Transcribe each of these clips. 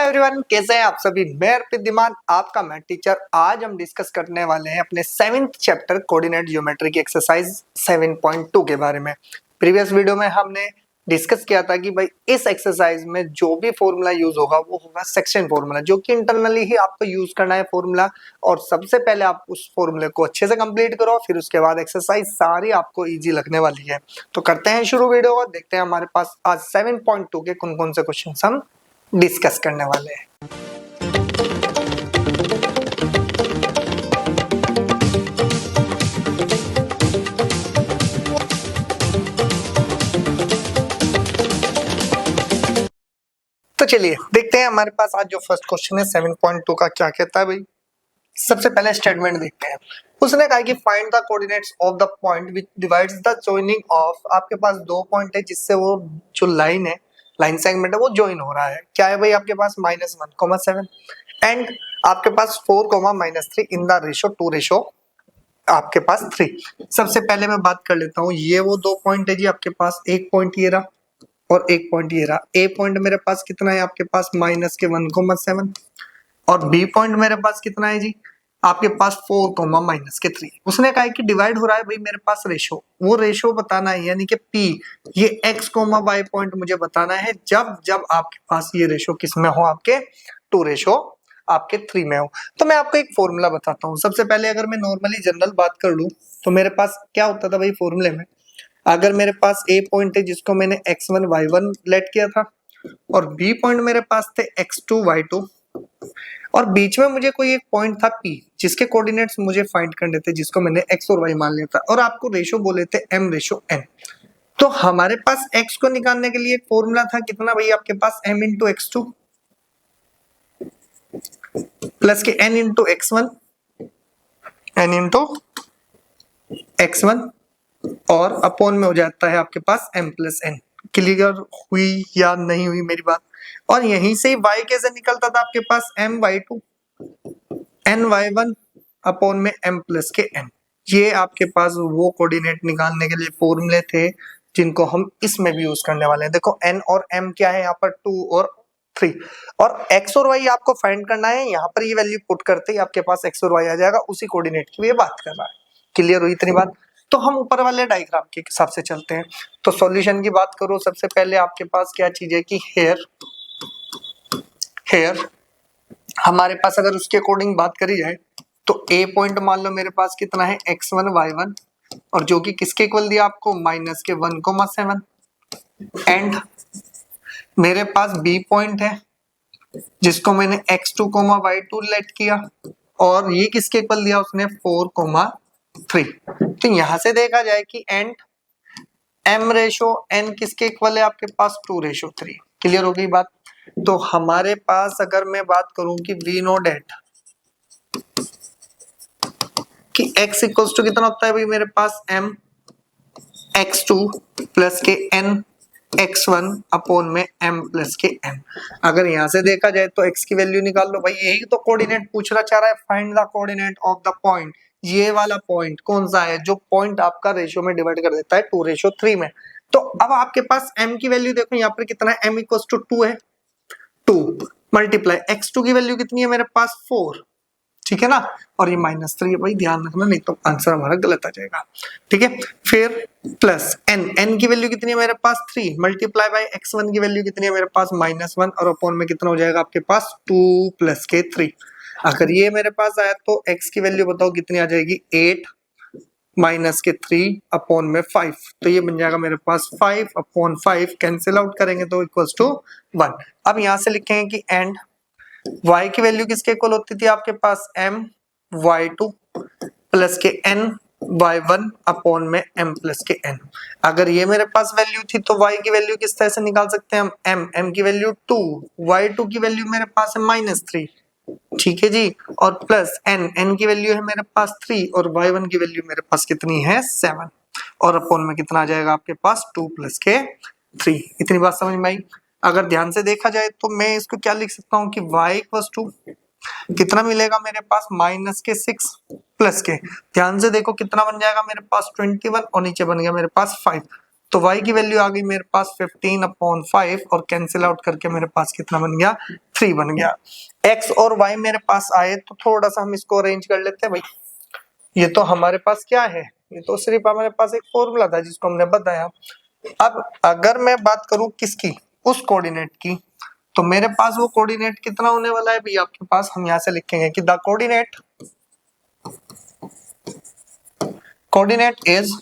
Everyone, कैसे हैं आप सभी। मैं अर्पित दिमान, आपका मैथ टीचर। आज हम डिस्कस करने वाले हैं अपने 7th चैप्टर कोऑर्डिनेट ज्योमेट्री की एक्सरसाइज 7.2 के बारे में। प्रीवियस वीडियो में हमने डिस्कस किया था कि भाई इस एक्सरसाइज में जो भी फॉर्मूला यूज होगा वो होगा सेक्शन फॉर्मूला, जो कि इंटरनली ही आपको यूज करना है फॉर्मूला। और सबसे पहले आप उस फॉर्मूले को अच्छे से कंप्लीट करो, फिर उसके बाद एक्सरसाइज सारी आपको इजी लगने वाली है। तो करते हैं शुरू वीडियो को, देखते हैं हमारे पास आज 7.2 के कौन कौन से क्वेश्चन हम डिस्कस करने वाले हैं। तो चलिए देखते हैं हमारे पास आज जो फर्स्ट क्वेश्चन है 7.2 का क्या कहता है भाई। सबसे पहले स्टेटमेंट देखते हैं। उसने कहा कि find the coordinates of the point which divides the joining of. आपके पास दो पॉइंट है जिससे वो जो लाइन है, लाइन सेगमेंट है, वो ज्वाइन हो रहा है। क्या है भाई आपके पास -1,7 एंड आपके पास 4,-3 इन द रेशो 2 आपके पास 3। सबसे पहले मैं बात कर लेता हूँ, ये वो दो पॉइंट है जी आपके पास। एक पॉइंट ये रहा और एक पॉइंट ये रहा। ए पॉइंट मेरे पास कितना है आपके पास -1,7 और बी पॉइंट मेरे पास कितना है जी आपके पास 4,-3। उसने कहा है कि डिवाइड हो रहा है भाई मेरे पास रेशो, वो रेशो बताना है, यानी कि P ये x, y पॉइंट मुझे बताना है जब जब आपके पास ये रेशो किस में हो, आपके 2 आपके 3 में हो। तो मैं आपको एक फॉर्मूला बताता हूँ। सबसे पहले अगर मैं नॉर्मली जनरल बात कर लूँ तो मेरे पास क्या होता था भाई फॉर्मूले में। अगर मेरे पास ए पॉइंट है जिसको मैंने x1 y1 लेट किया था और बी पॉइंट मेरे पास थे x2 y2 और बीच में मुझे कोई एक पॉइंट था P जिसके कोऑर्डिनेट्स मुझे फाइंड करने थे, जिसको मैंने x और y मान लिया था और आपको रेशो बोले थे m/n। तो हमारे पास x को निकालने के लिए एक फॉर्मूला था कितना भाई आपके पास m/x2 प्लस के n/x1 और अपॉन में हो जाता है आपके पास m+n। क्लियर हुई या नहीं हुई मेरी बात। और यहीं से y कैसे निकलता था आपके पास my2 ny1 अपॉन में m+n। ये आपके पास वो कोऑर्डिनेट निकालने के लिए फॉर्मूले थे जिनको हम इसमें भी यूज करने वाले हैं। देखो n और m क्या है यहाँ पर 2 और 3 और x और y आपको फाइंड करना है। यहाँ पर ये वैल्यू पुट करते ही आपके पास x और y आ जाएगा, उसी कोऑर्डिनेट की ये बात कर रहा है। क्लियर हुई इतनी बात। तो हम ऊपर वाले डायग्राम के हिसाब से चलते हैं। तो सॉल्यूशन की बात करो, सबसे पहले आपके पास क्या चीज है कि हेयर हमारे पास अगर उसके अकॉर्डिंग बात करी जाए तो ए पॉइंट मान लो मेरे पास कितना है x1 y1 और जो कि किसके इक्वल दिया आपको -1,7 एंड मेरे पास बी पॉइंट है जिसको मैंने x2, y2 लेट किया और ये किसके इक्वल दिया उसने 4,3। तो यहां से देखा जाए कि एंड m/n किसके इक्वल है आपके पास 2/3। क्लियर हो गई बात। तो हमारे पास अगर मैं बात करूं कि वी नो डेट कि x इक्वल्स टू कितना होता है भाई मेरे पास m x2 प्लस के n x1 अपॉन में m प्लस के n। अगर यहां से देखा जाए तो x की वैल्यू निकाल लो भाई, यही तो कोऑर्डिनेट पूछना चाह रहा है। Find the coordinate of the point. ये वाला पॉइंट कौन सा है जो पॉइंट आपका रेशियो में डिवाइड कर देता है 2/3 में। तो अब आपके पास m की वैल्यू देखो यहाँ पर कितना है, m इक्वल्स टू 2 है, 2 मल्टीप्लाई x2 की वैल्यू कितनी है मेरे पास 4, ठीक है ना, और ये -3 है भाई, ध्यान रखना नहीं तो आंसर हमारा गलत आ जाएगा। ठीक है, फिर प्लस n की वैल्यू कितनी है मेरे पास 3 मल्टीप्लाई बाय x1 की वैल्यू कितनी है मेरे पास -1 और अपॉन में कितना हो जाएगा आपके पास 2 प्लस के 3। अगर ये मेरे पास आया तो x की वैल्यू बताओ कितनी आ जाएगी 8 माइनस के 3 अपॉन में 5। तो ये बन जाएगा मेरे पास 5 अपॉन 5, कैंसिल आउट करेंगे तो इक्वल्स टू 1। अब यहां से लिखेंगे कि एंड y की वैल्यू किसके इक्वल होती थी आपके पास m y2 प्लस के n y1 अपॉन में m प्लस के n। अगर ये मेरे पास वैल्यू थी तो y की वैल्यू किस तरह से निकाल सकते हैं हम, m की वैल्यू 2, y2 की वैल्यू मेरे पास है -3, ठीक है जी, और प्लस n की वैल्यू है मेरे पास 3 और y1 की वैल्यू मेरे पास कितनी है 7 और अपॉन में कितना आ जाएगा आपके पास 2 प्लस के 3। इतनी बात समझ में आई। अगर ध्यान से देखा जाए तो मैं इसको क्या लिख सकता हूँ कि y इक्वल्स टू कितना मिलेगा मेरे पास -6 प्लस के, ध्यान से देखो कितना बन जाएगा मेरे पास 21 और नीचे बन गया मेरे पास 5। तो y की वैल्यू आ गई मेरे पास 15 अपॉन 5 और कैंसिल आउट करके मेरे पास कितना बन गया 3 बन गया। x और y मेरे पास आए तो थोड़ा सा हम इसको अरेंज कर लेते हैं भाई। ये तो हमारे पास क्या है, ये तो सिर्फ हमारे पास एक फॉर्मूला था जिसको हमने बताया। अब अगर मैं बात करूं किसकी, उस कोऑर्डिनेट की, तो मेरे पास वो कोऑर्डिनेट कितना होने वाला है भाई आपके पास, हम यहां से लिखेंगे कि द कोऑर्डिनेट इज,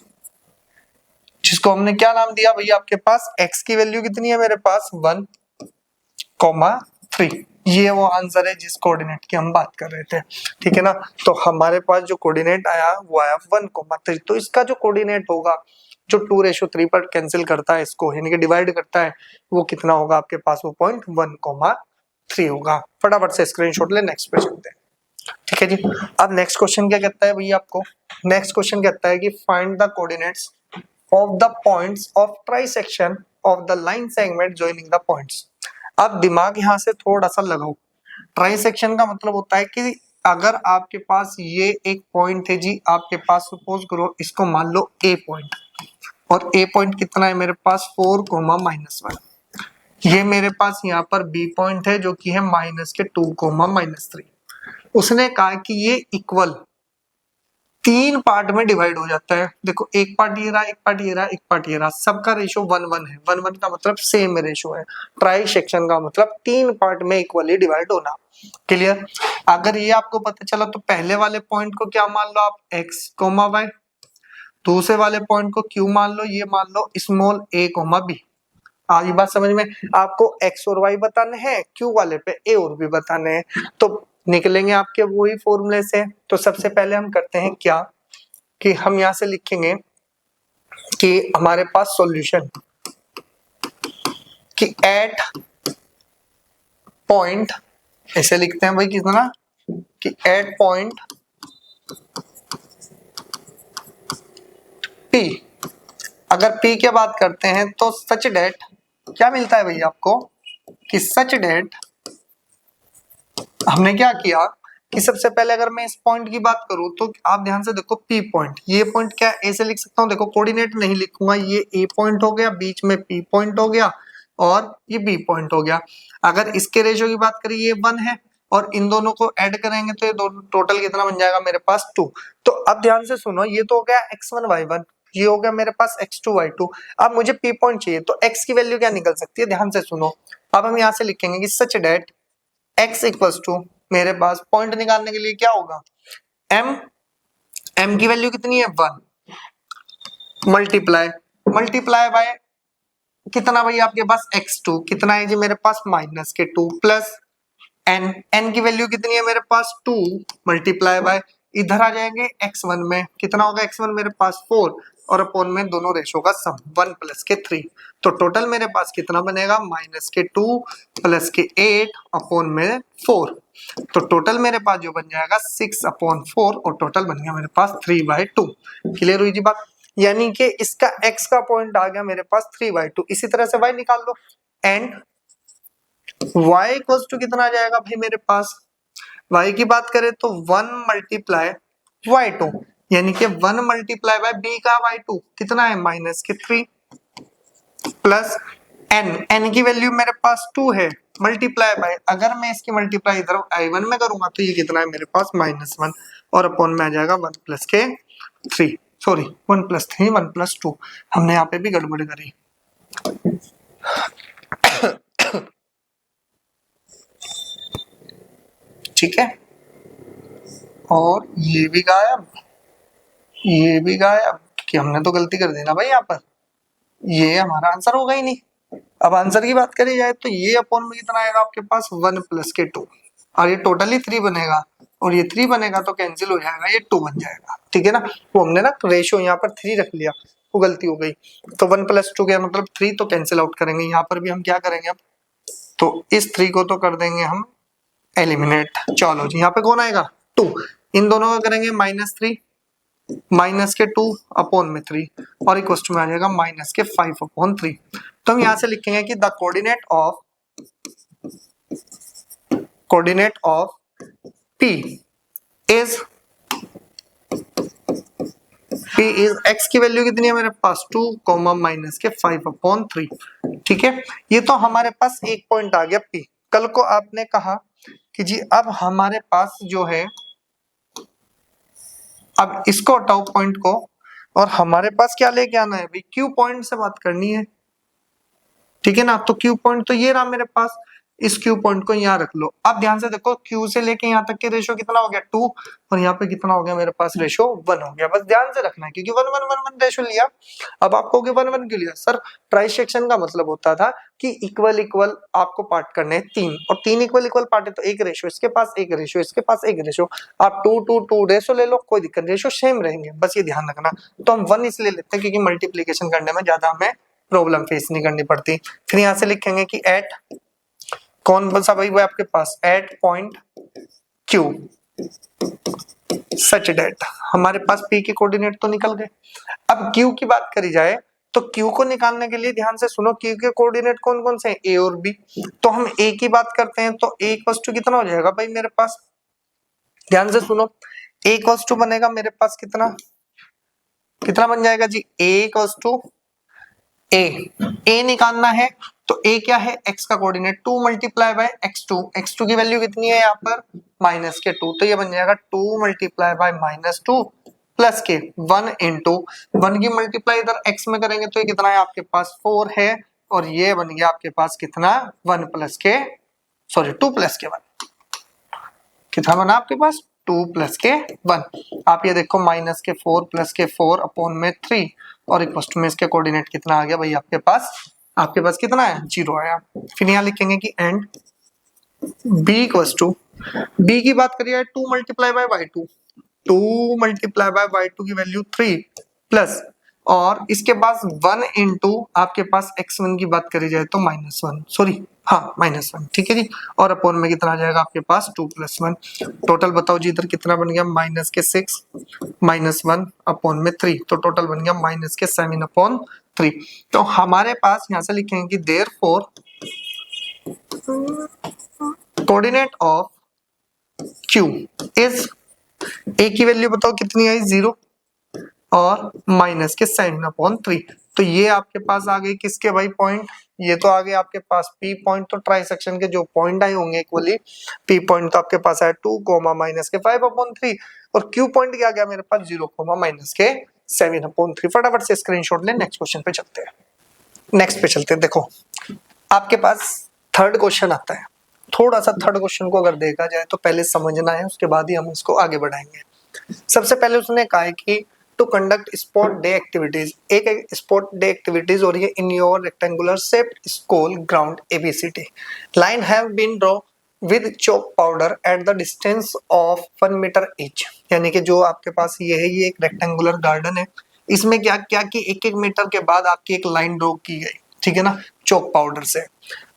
जिसको हमने क्या नाम दिया भाई आपके पास, x की वैल्यू कितनी है मेरे पास 1,3। ये वो आंसर है जिस कोऑर्डिनेट की हम बात कर रहे थे, ठीक है ना। तो हमारे पास जो कोऑर्डिनेट आया वो आया 1,3। तो इसका जो कोऑर्डिनेट होगा जो 2:3 पर कैंसिल करता है इसको, यानी कि डिवाइड करता है, वो कितना होगा आपके पास, वो पॉइंट 1,3 होगा। फटाफट से स्क्रीनशॉट ले, नेक्स्ट पे चलते हैं, ठीक है जी। अब नेक्स्ट क्वेश्चन क्या कहता है भैया आपको, नेक्स्ट क्वेश्चन कहता है कि find the coordinates of the points of trisection of the line segment joining the points। अब दिमाग यहां से थोड़ा सा लगाओ। ट्राइसेक्शन का मतलब होता है कि अगर आपके पास ये एक पॉइंट है जी, आपके पास सपोज करो इसको मान लो ए पॉइंट, और ए पॉइंट कितना है मेरे पास 4,-1। ये मेरे पास यहाँ पर बी पॉइंट है जो कि है -2,-3। उसने कहा कि ये इक्वल 3 पार्ट में डिवाइड हो जाता है। देखो एक पार्ट ये रहा, एक पार्ट ये रहा, एक पार्ट ये रहा, सबका रेशियो 1:1 है। 1:1 का मतलब सेम रेशियो है। ट्राई सेक्शन का मतलब 3 पार्ट में इक्वली डिवाइड होना। क्लियर। अगर ये आपको पता चला तो पहले वाले पॉइंट को क्या मान लो आप, x, y, दूसरे वाले पॉइंट को q मान लो, ये मान लो स्मॉल a, b। आज बात समझ में, आपको x और y बताने हैं, q वाले पे a और b बताने हैं, तो निकलेंगे आपके वही फॉर्मूले से। तो सबसे पहले हम करते हैं क्या कि हम यहां से लिखेंगे कि हमारे पास सॉल्यूशन कि एट पॉइंट, ऐसे लिखते हैं भाई कितना, कि एट पॉइंट P, अगर P की बात करते हैं तो सच डेट क्या मिलता है भाई आपको, कि सच डेट हमने क्या किया कि सबसे पहले अगर मैं इस पॉइंट की बात करूं तो आप ध्यान से देखो P पॉइंट, ये पॉइंट क्या ऐसे लिख सकता हूं, देखो कोऑर्डिनेट नहीं लिखूंगा, ये A पॉइंट हो गया, बीच में P पॉइंट हो गया और ये B पॉइंट हो गया। अगर इसके रेशियो की बात करें ये 1 है और इन दोनों को ऐड करेंगे तो ये दोनों टोटल कितना बन जाएगा मेरे पास 2। तो अब ध्यान से सुनो, ये तो हो गया x1 y1, ये हो गया मेरे पास x2 y2। अब मुझे P पॉइंट चाहिए तो x की वैल्यू क्या निकल सकती है, ध्यान से सुनो। अब हम यहाँ से लिखेंगे कि सच डेट x इक्वल्स टू, मेरे पास पॉइंट निकालने के लिए क्या होगा, m की वैल्यू कितनी है 1, मल्टीप्लाई बाय कितना भाई आपके पास x2, कितना है जी मेरे पास -2, प्लस n की वैल्यू कितनी है मेरे पास 2, मल्टीप्लाई बाय इधर आ जाएंगे x1 में, कितना होगा x1 मेरे पास 4 और अपॉन में दोनों रेशो का सम 1 + 3। तो टोटल मेरे पास कितना बनेगा -2 + 8 अपॉन में 4। तो टोटल मेरे पास जो बन जाएगा 6/4 और टोटल बन गया मेरे पास 3/2। क्लियर हुई जी बात, यानी कि इसका x का पॉइंट आ गया मेरे पास 3/2। इसी तरह से y निकाल लो, एंड y इक्वल्स टू कितना आ जाएगा भाई मेरे पास, y की बात करें तो 1 × y2, यानी कि 1 × b का y2 कितना है -3 प्लस n की वैल्यू मेरे पास 2 है, मल्टीप्लाई बाय, अगर मैं इसकी मल्टीप्लाई इधर i1 में करूंगा तो ये कितना है मेरे पास -1 और अपॉन में आ जाएगा 1 + 3, सॉरी 1 + 3 1 + 2, हमने यहाँ पे भी गड़बड़ करी। ठीक है, और ये भी गायब, ये भी गायब, कि हमने तो गलती कर दी ना भाई यहाँ पर, ये हमारा आंसर होगा ही नहीं। अब आंसर की बात करी जाए तो ये अपॉन में कितना आएगा आपके पास 1 + 2, और ये टोटली 3 बनेगा और ये 3 बनेगा तो कैंसिल हो जाएगा, ये 2 बन जाएगा। ठीक है ना, वो हमने ना रेशियो यहाँ पर 3 रख लिया, वो गलती हो गई। तो 1 + 2 का मतलब 3, तो कैंसिल आउट करेंगे। यहाँ पर भी हम क्या करेंगे अब, तो इस 3 को तो कर देंगे हम एलिमिनेट। चलो जी, यहाँ पे कौन आएगा 2, इन दोनों का करेंगे -3 -2 अपॉन में 3 और इक्वल टू में आ जाएगा -5/3। तो हम यहां से लिखेंगे कि the coordinate of P is x की वैल्यू कितनी है मेरे पास 2, -5/3। ठीक है, ये तो हमारे पास एक पॉइंट आ गया P कल को आपने कहा कि जी अब हमारे पास जो है, अब इसको हटाओ पॉइंट को, और हमारे पास क्या लेके आना है भाई, क्यू पॉइंट से बात करनी है, ठीक है ना। तो क्यू पॉइंट तो ये रहा मेरे पास, इस क्यू पॉइंट को यहाँ रख लो। अब ध्यान से देखो, क्यू से लेके यहाँ तक के रेशो कितना हो गया 2, और यहाँ पे कितना हो गया मेरे पास रेशो 1 हो गया। बस ध्यान से रखना है क्योंकि 1 1 1 1 रेशो लिया। अब आप कहोगे 1 1 क्यों लिया सर? ट्राइसेक्शन का मतलब होता था कि इक्वल इक्वल आपको पार्ट करने हैं 3, और 3 इक्वल इक्वल पार्ट है तो एक रेशो इसके पास, एक रेशो इसके पास, एक रेशो। आप 2 2 2 रेशो ले लो, कोई दिक्कत, रेशो सेम रहेंगे, बस ये ध्यान रखना। तो हम 1 इसलिए लेते हैं क्योंकि मल्टीप्लीकेशन करने में ज्यादा हमें प्रॉब्लम फेस नहीं करनी पड़ती। फिर यहां से लिखेंगे कि एट कौन सा भाई, वो आपके पास eight point Q such that, हमारे पास पी के कोऑर्डिनेट तो निकल गए। अब क्यू की बात करी जाए तो क्यू को निकालने के लिए ध्यान से सुनो, क्यू के कोऑर्डिनेट कौन कौन से हैं, ए और बी। तो हम ए की बात करते हैं तो ए इक्वल्स टू कितना हो जाएगा भाई मेरे पास, ध्यान से सुनो, ए इक्वल्स टू बनेगा मेरे पास कितना, कितना बन जाएगा जी, ए इक्वल्स टू ए निकालना है तो ए क्या है, एक्स का coordinate 2 multiply by x2, x2 की वैल्यू कितनी है यहाँ पर माइनस के 2, तो ये बन जाएगा 2 मल्टीप्लाई बाय -2 प्लस के 1 इंटू 1 की मल्टीप्लाई इधर x में करेंगे तो ये कितना है आपके पास 4 है, और ये बन गया आपके पास कितना 1 प्लस के, सॉरी 2 प्लस के 1, कितना बना आपके पास 2 प्लस के 1। आप ये देखो माइनस के 4 प्लस के 4 अपॉन में 3, और इक्वल टू में इसके कोऑर्डिनेट कितना आ गया भाई आपके पास कितना है 0 आया। फिर यहाँ लिखेंगे कि and B equals to, B की बात करिए 2 multiply by y2, 2 multiply by y2 की वैल्यू 3 प्लस, और इसके पास 1 इंटू आपके पास x1 की बात करी जाए तो -1, सॉरी हाँ -1, ठीक है जी, और अपॉन में कितना आ जाएगा आपके पास 2 + 1, टोटल बताओ जी इधर कितना बन गया माइनस के 6 -1 अपॉन में 3, तो टोटल बन गया माइनस के 7/3। तो हमारे पास यहाँ से लिखेंगे कि therefore coordinate of Q is, A की वैल्यू बताओ कितनी आई 0 और माइनस के 7/3, तो ये आपके पास आ गई किसके भाई पॉइंट, ये तो आ गए आपके पास पी पॉइंट। तो ट्राइसेक्शन के जो पॉइंट आए होंगे इक्वली, पी पॉइंट तो आपके पास है 2, माइनस के 5/3, और क्यू पॉइंट क्या गया मेरे पास 0, माइनस के 7/3। फटाफट से स्क्रीनशॉट ले, नेक्स्ट क्वेश्चन पे चलते हैं, नेक्स्ट पे चलते हैं। देखो आपके पास थर्ड क्वेश्चन आता है, थोड़ा सा थर्ड क्वेश्चन को अगर देखा जाए तो पहले समझना है, उसके बाद ही हम इसको आगे बढ़ाएंगे। सबसे पहले उसने कहा है कि to conduct sport day activities, एक स्पोर्ट डे एक्टिविटीज और ये in your rectangular shaped school ground A B C D, line have been draw with chalk powder at the distance of 1 metre each, यानी कि जो आपके पास ये है, ये एक रेक्टेंगुलर गार्डन है, इसमें क्या क्या कि 1 मीटर के बाद आपकी एक लाइन ड्रॉ की गई, ठीक है ना, चॉक पाउडर से।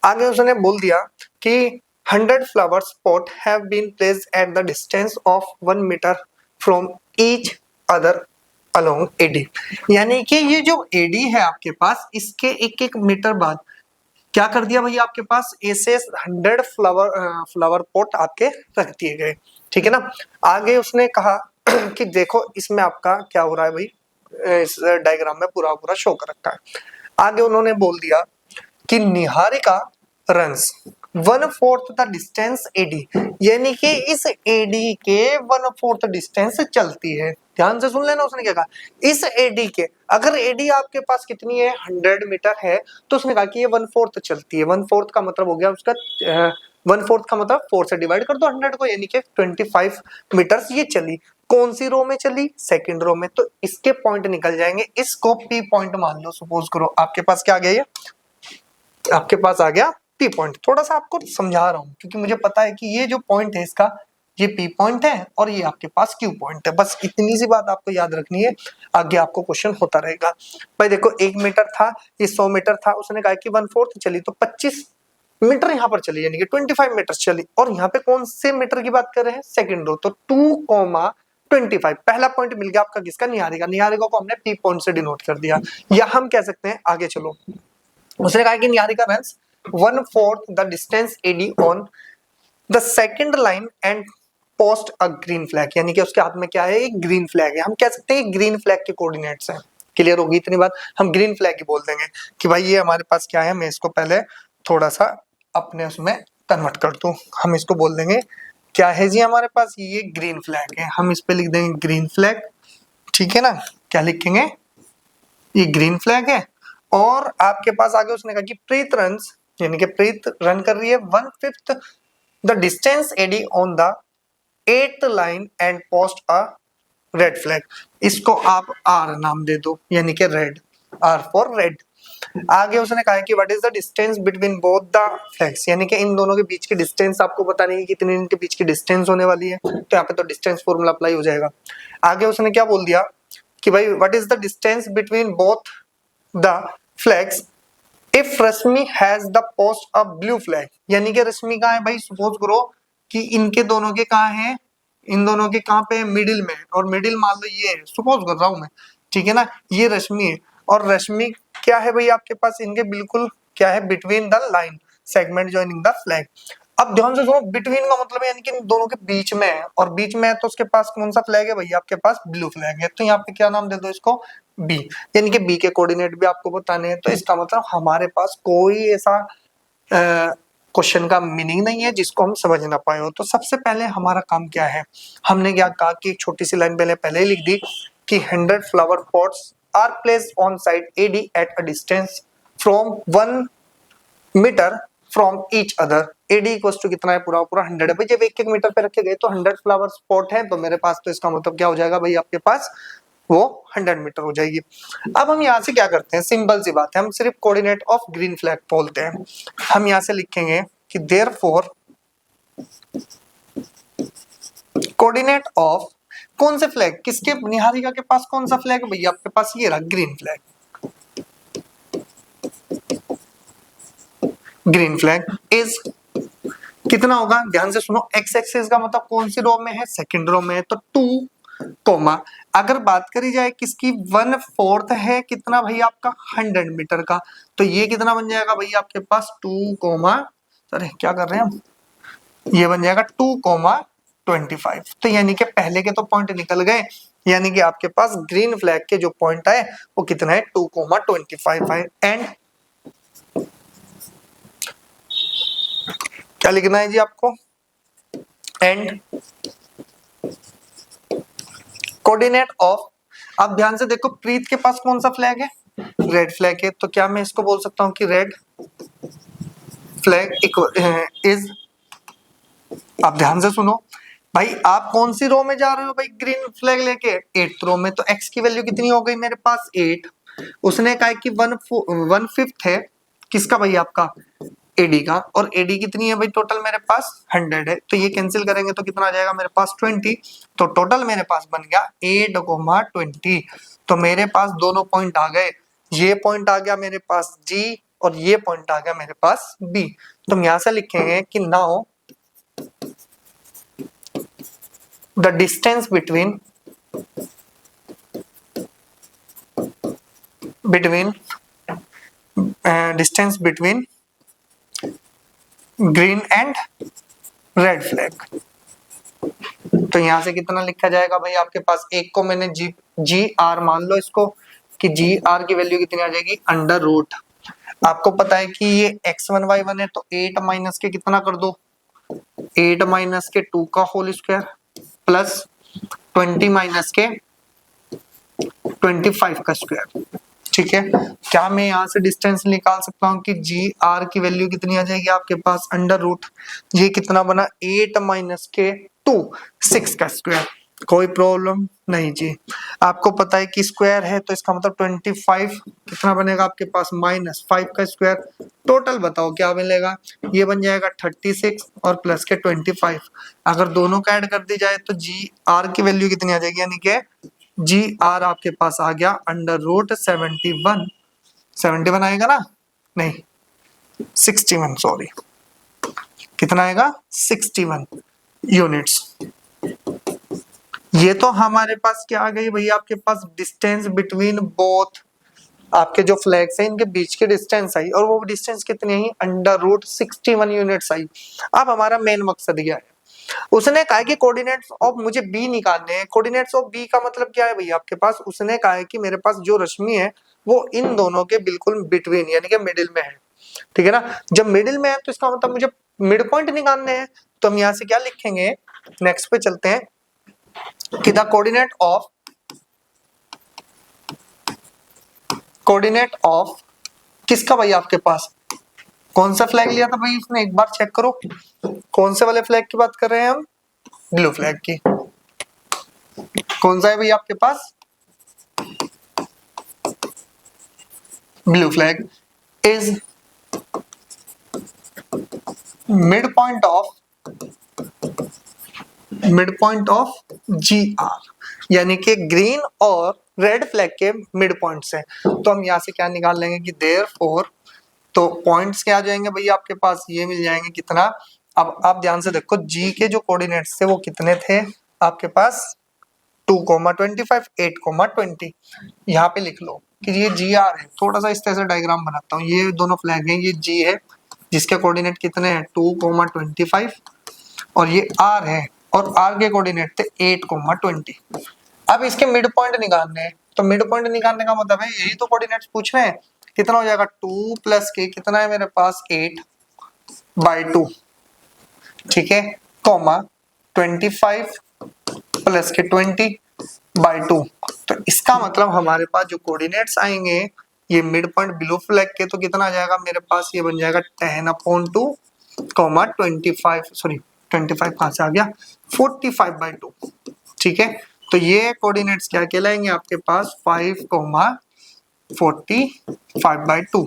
आगे उसने बोल दिया कि 100 flower pot have been placed at the distance of 1 metre from each other along A D, यानी कि ये जो एडी है आपके पास, इसके 1 मीटर बाद क्या कर दिया भैया आपके पास ऐसे 100 फ्लावर पॉट आपके रख दिए गए, ठीक है ना। आगे उसने कहा कि देखो इसमें आपका क्या हो रहा है भाई, इस डायग्राम में पूरा पूरा शो कर रखा है। आगे उन्होंने बोल दिया कि Niharika runs 1/4 the distance A D, यानी कि इस एडी के 1/4 डिस्टेंस चलती है। ध्यान से सुन लेना, उसने क्या कहा, इस एडी के, अगर एडी आपके पास कितनी है 100 मीटर है, तो उसने कहा कि ये 1/4 चलती है। 1/4 का मतलब हो गया उसका 1/4 का मतलब 4 से डिवाइड कर दो 100 को, यानी कि 25 मीटर ये चली। कौन सी रो में चली, सेकंड रो में, तो इसके पॉइंट निकल जाएंगे। इसको पी पॉइंट मान लो, सपोज करो आपके पास क्या आ गया, ये आपके पास आ गया पी पॉइंट। थोड़ा सा आपको समझा रहा हूं क्योंकि मुझे पता है कि ये जो पॉइंट है इसका, ये पी पॉइंट है और ये आपके पास क्यू पॉइंट है। बस इतनी सी बात आपको याद रखनी है, आगे आपको क्वेश्चन होता रहेगा। भाई देखो 1 मीटर था, ये 100 मीटर था, उसने कहा कि 1/4 चली तो 25 मीटर यहाँ पर चली, यानी कि 25 मीटर चली। और यहाँ पे कौन से मीटर की बात कर रहे हैं, सेकंड रो, तो 2,25। पहला पॉइंट मिल गया आपका किसका, निहारिका। निहारिका को हमने पी पॉइंट से डिनोट कर दिया, या हम कह सकते हैं आगे चलो, उसने कहा कि Niharika runs 1/4 the distance A D on the second line and post a green flag, यानी कि उसके हाथ में क्या है, एक ग्रीन फ्लैग है। हम कह सकते हैं ग्रीन फ्लैग के कोऑर्डिनेट्स हैं। क्लियर होगी इतनी बात, हम ग्रीन फ्लैग ही बोल देंगे कि भाई ये हमारे पास क्या है। मैं इसको पहले थोड़ा सा अपने उसमें कन्वर्ट कर दो। हम इसको बोल देंगे क्या है जी, हमारे पास ये ग्रीन फ्लैग है, हम इस पे लिख देंगे ग्रीन फ्लैग, ठीक है ना। क्या लिखेंगे, ये ग्रीन फ्लैग है। और आपके पास आगे उसने कहा कि प्रीत रन्स, यानी कि प्रीत रन कर रही है 1/5 the distance A D on the 8th line and post a red flag. इसको आप आर नाम दे दो, यानी कि रेड, आर फॉर रेड। आगे उसने कहा कि what is the distance between both the flags, यानी कि इन दोनों के बीच की डिस्टेंस आपको बतानी है, कितनी इनके बीच की डिस्टेंस होने वाली है। तो यहाँ पे तो डिस्टेंस फॉर्मूला अप्लाई हो जाएगा। आगे उसने क्या बोल दिया कि भाई what is the distance between both the flags if Rashmi has the post a blue flag, यानी कि रश्मि कहाँ है भाई, सपोज करो कि इनके दोनों के कहाँ है, इन दोनों के कहाँ पे, मिडिल में, और मिडिल मान लो ये है, सपोज कर रहा हूं मैं, ठीक है ना। ये रश्मि है और रश्मि क्या है भाई आपके पास, इनके बिल्कुल क्या है, between the line segment joining the flag. अब ध्यान से सुनो, बिटवीन का मतलब है यानी कि इन दोनों के बीच में है, और बीच में है तो उसके पास कौन सा फ्लैग है भैया, आपके पास ब्लू फ्लैग है। तो यहाँ पे क्या नाम दे दो इसको, बी, यानी कि बी के कोऑर्डिनेट भी आपको बताने हैं। तो इसका मतलब हमारे पास कोई ऐसा क्वेश्चन का मीनिंग नहीं है जिसको हम समझ ना पाए हो। तो सबसे पहले हमारा काम क्या है, हमने क्या कहा कि एक छोटी सी लाइन पहले ही लिख दी कि 100 flower pots are placed on side A D at a distance from 1 metre from each other. A D equals to कितना है, पूरा पूरा 100 है भाई। जब एक एक मीटर पे रखे गए तो 100 फ्लावर स्पॉट है, तो मेरे पास तो इसका मतलब क्या हो जाएगा भाई, आपके पास वो 100 मीटर हो जाएगी। अब हम यहाँ से क्या करते हैं, सिंपल सी बात है, हम सिर्फ कोऑर्डिनेट ऑफ ग्रीन फ्लैग बोलते हैं। हम यहाँ से लिखेंगे कि देयरफॉर कोऑर्डिनेट ऑफ कौन से फ्लैग, किसके, निहारिका के पास कौन सा फ्लैग है भैया, आपके पास ये रहा green flag. Green flag is कितना होगा, ध्यान से सुनो, एक्स एक्सिस का मतलब कौन सी रो में है, सेकंड रो में है, तो 2 कोमा, अगर बात करी जाए किसकी, 1/4 है कितना भाई आपका 100 मीटर का, तो ये कितना बन जाएगा भाई आपके पास 2 कोमा, अरे क्या कर रहे हैं हम, ये बन जाएगा 2 कोमा 25। तो यानी कि पहले के तो पॉइंट निकल गए, यानी कि आपके पास ग्रीन फ्लैग के जो पॉइंट आए वो कितना है 2 कोमा 25 है। एंड क्या लिखना है जी आपको, एंड कोऑर्डिनेट ऑफ, अब ध्यान से देखो प्रीत के पास कौन सा फ्लैग है, रेड फ्लैग है, तो क्या मैं इसको बोल सकता हूं कि रेड फ्लैग इज, अब ध्यान से सुनो भाई, आप कौन सी रो में जा रहे हो भाई, ग्रीन फ्लैग लेके 8th रो में, तो एक्स की वैल्यू कितनी हो गई मेरे पास 8, उसने कहा कि 1/5 है किसका भाई आपका एडी का, और एडी कितनी है भाई टोटल मेरे पास 100 है, तो ये कैंसिल करेंगे तो कितना आ जाएगा मेरे पास 20, तो टोटल मेरे पास बन गया 8,20। तो मेरे पास दोनों पॉइंट आ गए, ये पॉइंट आ गया मेरे पास जी और ये पॉइंट आ गया मेरे पास बी। तो हम यहां से लिखेंगे कि now the distance between distance between green and red flag, तो यहां से कितना लिखा जाएगा भाई आपके पास, एक को मैंने जी आर मान लो इसको, कि जी आर की वैल्यू कितनी आ जाएगी √, आपको पता है कि ये x1 y1 है, तो 8 माइनस के कितना कर दो, 8 माइनस के 2 का होल स्क्वायर प्लस 20 माइनस के 25 का स्क्वायर, ठीक है। क्या मैं यहाँ से डिस्टेंस निकाल सकता हूँ कि जी आर की वैल्यू कितनी आ जाएगी आपके पास √, ये कितना बना 8 माइनस के 2 6 का स्क्वायर, कोई प्रॉब्लम नहीं जी। आपको पता है कि स्क्वायर है तो इसका मतलब 25 कितना बनेगा आपके पास -5 का स्क्वायर, टोटल बताओ क्या मिलेगा, ये बन जाएगा 36 और प्लस के 25, अगर दोनों का ऐड कर दी जाए तो जी आर की वैल्यू कितनी आ जाएगी, यानी कि जी आर आपके पास आ गया √71, 71 आएगा ना, नहीं 61, सॉरी कितना आएगा 61 यूनिट्स। ये तो हमारे पास क्या आ गई भैया, आपके पास डिस्टेंस बिटवीन बोथ, आपके जो फ्लैग्स हैं इनके बीच की डिस्टेंस आई, और वो डिस्टेंस कितनी आई √61 यूनिट्स आई। अब हमारा मेन मकसद क्या है, उसने कहा कि कोऑर्डिनेट्स ऑफ मुझे बी निकालने हैं। कोऑर्डिनेट्स ऑफ बी का मतलब क्या है भैया आपके पास, उसने कहा है कि मेरे पास जो रश्मि है वो इन दोनों के बिल्कुल बिटवीन यानी कि मिडिल में है। ठीक है ना। जब मिडिल में है तो इसका मतलब मुझे मिड पॉइंट निकालने हैं, तो हम यहाँ से क्या लिखेंगे, नेक्स्ट पे चलते हैं कि द कोऑर्डिनेट ऑफ किसका भाई, आपके पास कौन सा फ्लैग लिया था भाई इसने, एक बार चेक करो, कौन से वाले फ्लैग की बात कर रहे हैं हम, ब्लू फ्लैग की। कौन सा है भाई आपके पास, blue flag is mid point of GR, यानी कि ग्रीन और रेड फ्लैग के मिड पॉइंट से। तो हम यहाँ से क्या निकाल लेंगे कि देयरफॉर, तो पॉइंट्स क्या आ जाएंगे भैया आपके पास, ये मिल जाएंगे कितना। अब आप ध्यान से देखो, जी के जो कोऑर्डिनेट्स थे वो कितने थे आपके पास, 2,25 8,20। यहाँ पे लिख लो कि ये GR है। थोड़ा सा इस तरह से डायग्राम बनाता हूँ, ये दोनों फ्लैग हैं, ये G है जिसके कोऑर्डिनेट कितने हैं 2,25 और ये R है और R के कोऑर्डिनेट थे 8,20। अब इसके मिड पॉइंट निकालने हैं, तो मिड पॉइंट निकालने का मतलब है यही तो कोऑर्डिनेट्स पूछ रहे हैं, कितना हो जाएगा 2 + के कितना है मेरे पास 8/2, ठीक है, कॉमा 25 + के 20/2। तो इसका मतलब हमारे पास जो कोऑर्डिनेट्स आएंगे ये मिड पॉइंट ब्लू फ्लैग के, तो कितना आ जाएगा मेरे पास, ये बन जाएगा 10/2, 25 सॉरी 25 कहां से आ गया 45/2, ठीक है। तो ये कोऑर्डिनेट्स क्या कहलाएंगे आपके पास 5,45/2।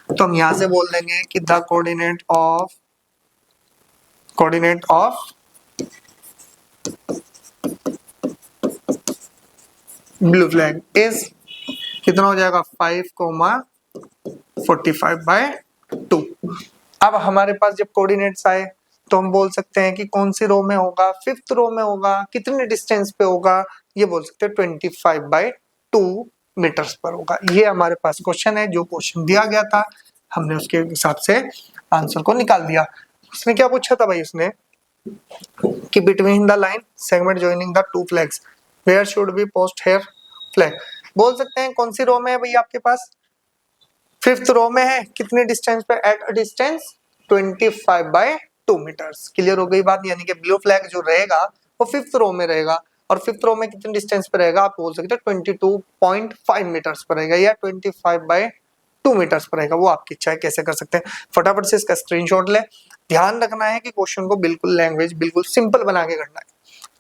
तो हम यहां से बोल देंगे कि the coordinate of blue flag is कितना हो जाएगा 5,45/2। अब हमारे पास जब कोऑर्डिनेट्स आए तो हम बोल सकते हैं कि कौन सी रो में होगा, 5th रो में होगा, कितने डिस्टेंस पे होगा, ये बोल सकते हैं 25/2 मीटर्स पर होगा। ये हमारे पास क्वेश्चन है, जो क्वेश्चन दिया गया था हमने उसके हिसाब से आंसर को निकाल दिया। उसने क्या पूछा था भाई, उसने कि between the line segment joining the two flags where should be post her flag. बोल सकते हैं कौन सी रो में है भाई आपके पास, 5th रो में है, कितने डिस्टेंस पे, at a distance 25/2 metres. Clear हो गई बात, यानी कि ब्लू फ्लैग जो रहेगा वो 5th रो में रहेगा, और 5th रो में कितने डिस्टेंस पे रहेगा, आप बोल सकते हैं 22.5 मीटर्स पर रहेगा या 25/2 मीटर्स पर रहेगा, वो आपकी इच्छा है कैसे कर सकते हैं। फटाफट से इसका स्क्रीनशॉट ले। ध्यान रखना है कि क्वेश्चन को बिल्कुल लैंग्वेज बिल्कुल सिंपल बना के करना है,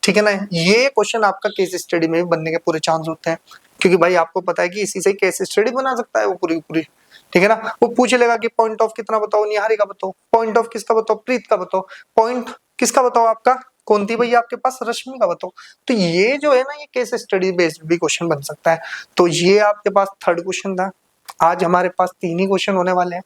ठीक है ना। ये क्वेश्चन आपका केस स्टडी में भी बनने के पूरे चांस होते हैं, क्योंकि भाई आपको पता है कि इसी से केस स्टडी बना सकता है वो पूरी पूरी, ठीक है ना। वो पूछ लेगा कि पॉइंट ऑफ कितना बताओ, निहारी का बताओ, पॉइंट ऑफ किसका बताओ, प्रीत का बताओ, पॉइंट किसका बताओ आपका, कौन थी भैया आपके पास, रश्मि का बताओ। तो ये जो है ना, ये केस स्टडी बेस्ड भी क्वेश्चन बन सकता है। तो ये आपके पास 3rd क्वेश्चन था। आज हमारे पास 3 ही क्वेश्चन होने वाले हैं,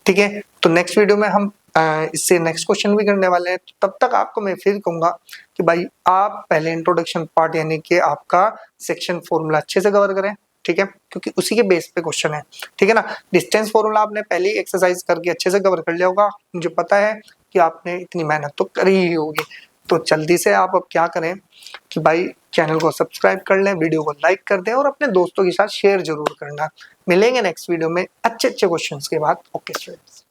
ठीक है। तो नेक्स्ट वीडियो में हम इससे नेक्स्ट क्वेश्चन भी करने वाले हैं। तो तब तक आपको मैं फिर कहूंगा कि भाई आप पहले इंट्रोडक्शन पार्ट यानी कि आपका सेक्शन फॉर्मूला अच्छे से कवर करें, ठीक है, क्योंकि उसी के बेस पे क्वेश्चन है, ठीक है ना। डिस्टेंस फॉर्मूला आपने पहले ही एक्सरसाइज करके अच्छे से कवर कर लिया होगा, मुझे पता है कि आपने इतनी मेहनत तो करी ही होगी। तो जल्दी से आप अब क्या करें कि भाई चैनल को सब्सक्राइब कर लें, वीडियो को लाइक कर दें और अपने दोस्तों के साथ शेयर जरूर करना। मिलेंगे नेक्स्ट वीडियो में अच्छे क्वेश्चंस के बाद। Okay students.